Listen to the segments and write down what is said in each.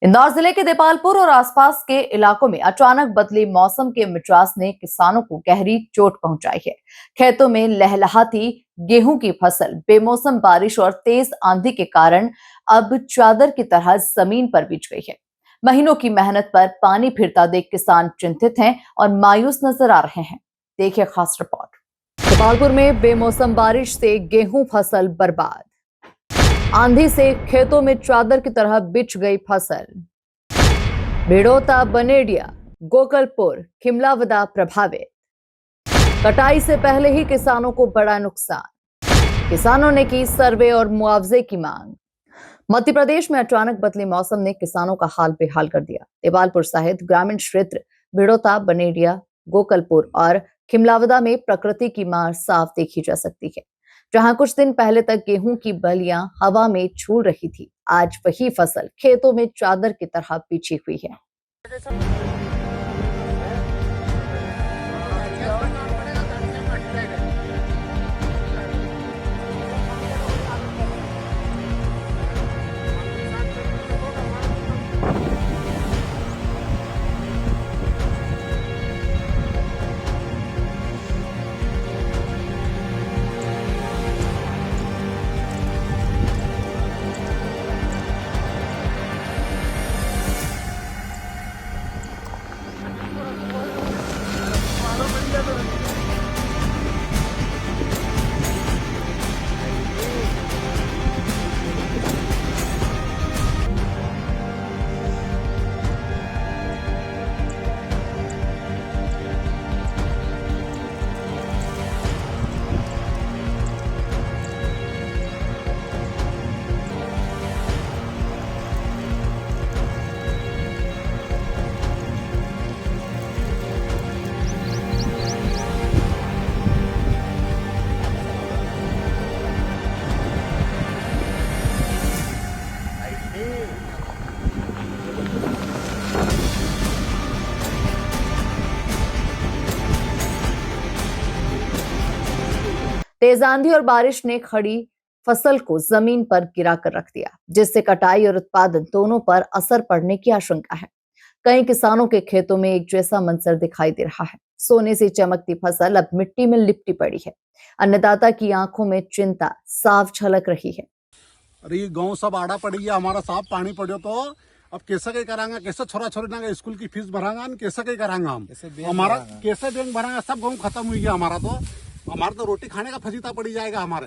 इंदौर जिले के देपालपुर और आसपास के इलाकों में अचानक बदले मौसम के मिजाज ने किसानों को गहरी चोट पहुंचाई है। खेतों में लहलहाती गेहूं की फसल बेमौसम बारिश और तेज आंधी के कारण अब चादर की तरह जमीन पर बिछ गई है। महीनों की मेहनत पर पानी फिरता देख किसान चिंतित हैं और मायूस नजर आ रहे हैं। देखिए खास रिपोर्ट। देपालपुर में बेमौसम बारिश से गेहूं फसल बर्बाद। आंधी से खेतों में चादर की तरह बिछ गई फसल। भिड़ोता, बनेडिया, गोकलपुर, खिमलावदा प्रभावित। कटाई से पहले ही किसानों को बड़ा नुकसान। किसानों ने की सर्वे और मुआवजे की मांग। मध्य प्रदेश में अचानक बदले मौसम ने किसानों का हाल बेहाल कर दिया। देवालपुर सहित ग्रामीण क्षेत्र भिड़ोता, बनेडिया, गोकलपुर और खिमलावदा में प्रकृति की मार साफ देखी जा सकती है। जहां कुछ दिन पहले तक गेहूं की बलियां हवा में झूल रही थी, आज वही फसल खेतों में चादर की तरह बिछी हुई है। तेज आंधी और बारिश ने खड़ी फसल को जमीन पर गिरा कर रख दिया, जिससे कटाई और उत्पादन दोनों पर असर पड़ने की आशंका है। कई किसानों के खेतों में एक जैसा मंजर दिखाई दे रहा है। सोने से चमकती फसल अब मिट्टी में लिपटी पड़ी है। अन्नदाता की आंखों में चिंता साफ झलक रही है। अरे ये गाँव सब आड़ा पड़ी है, हमारा साफ पानी पड़ो तो अब कैसे कहीं करांगा, कैसे छोरा छोरी ना स्कूल की फीस भरांगा, कैसे कहीं करांगा हम, हमारा कैसे बैंक भरांगा, सब गाँव खत्म हुई गया। हमारा तो रोटी खाने का फजीता पड़ी जाएगा। हमारे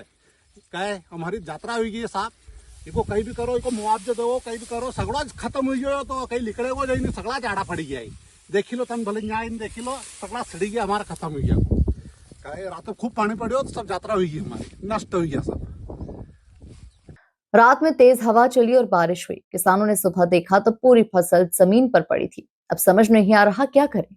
कहे हमारी यात्रा हुई है साहब, इको कहीं भी करो, इको मुआवजे दो, कहीं भी करो, सगड़ा खत्म हुई गयो तो कहीं लिखड़े हो जाए, सगड़ा जाड़ा पड़ी गया। देखी लो तन भले यहाँ देखी लो, सगड़ा सड़ी गया, हमारा खत्म हुई गया। कहे रात में खूब पानी पड़ो तो सब यात्रा हुई गई, हमारी नष्ट हुई गया सब। रात में तेज हवा चली और बारिश हुई। किसानों ने सुबह देखा तो पूरी फसल जमीन पर पड़ी थी। अब समझ नहीं आ रहा क्या करें।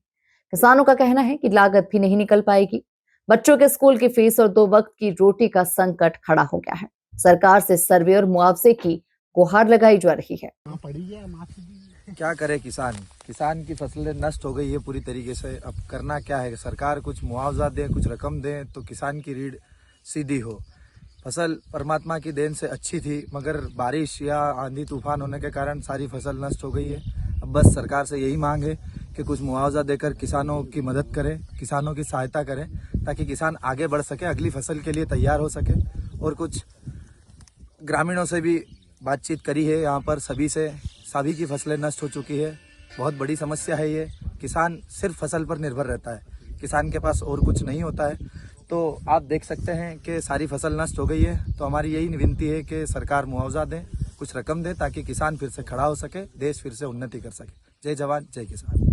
किसानों का कहना है कि लागत भी नहीं निकल पाएगी। बच्चों के स्कूल की फीस और 2 वक्त की रोटी का संकट खड़ा हो गया है। सरकार से सर्वे और मुआवजे की गुहार लगाई जा रही है। क्या करे किसान की फसलें नष्ट हो गई है पूरी तरीके से। अब करना क्या है, सरकार कुछ मुआवजा दे, कुछ रकम दे तो किसान की रीढ़ सीधी हो। फसल परमात्मा की देन से अच्छी थी, मगर बारिश या आंधी तूफान होने के कारण सारी फसल नष्ट हो गई है। अब बस सरकार से यही मांग है कि कुछ मुआवजा देकर किसानों की मदद करें, किसानों की सहायता करें, ताकि किसान आगे बढ़ सके, अगली फसल के लिए तैयार हो सके। और कुछ ग्रामीणों से भी बातचीत करी है, यहाँ पर सभी की फसलें नष्ट हो चुकी है। बहुत बड़ी समस्या है ये। किसान सिर्फ फसल पर निर्भर रहता है, किसान के पास और कुछ नहीं होता है। तो आप देख सकते हैं कि सारी फसल नष्ट हो गई है। तो हमारी यही विनती है कि सरकार मुआवजा दे, कुछ रकम दे, ताकि किसान फिर से खड़ा हो सके, देश फिर से उन्नति कर सके। जय जवान जय किसान।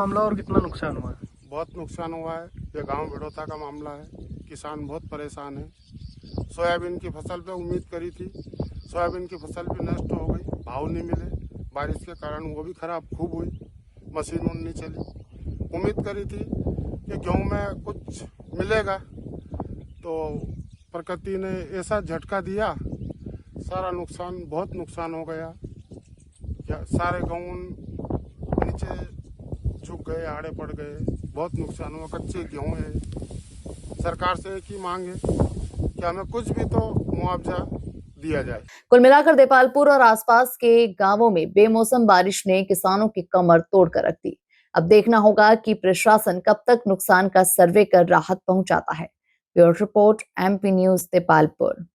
मामला और कितना नुकसान हुआ है? बहुत नुकसान हुआ है। ये गांव भिड़ोता का मामला है। किसान बहुत परेशान है। सोयाबीन की फसल पे उम्मीद करी थी, सोयाबीन की फसल भी नष्ट हो गई, भाव नहीं मिले, बारिश के कारण वो भी खराब खूब हुई, मशीन नहीं चली। उम्मीद करी थी कि गेहूं में कुछ मिलेगा, तो प्रकृति ने ऐसा झटका दिया, सारा नुकसान, बहुत नुकसान हो गया। सारे गेहूं नीचे झुक गए, आड़े पड़ गए, बहुत नुकसान हुआ। कच्चे गेहूं है। सरकार से एक ही मांग है कि हमें कुछ भी तो मुआवजा दिया जाए। कुल मिलाकर देपालपुर और आसपास के गांवों में बेमौसम बारिश ने किसानों की कमर तोड़कर रख दी। अब देखना होगा कि प्रशासन कब तक नुकसान का सर्वे कर राहत पहुंचाता है। Bureau report, MP news, Depalpur.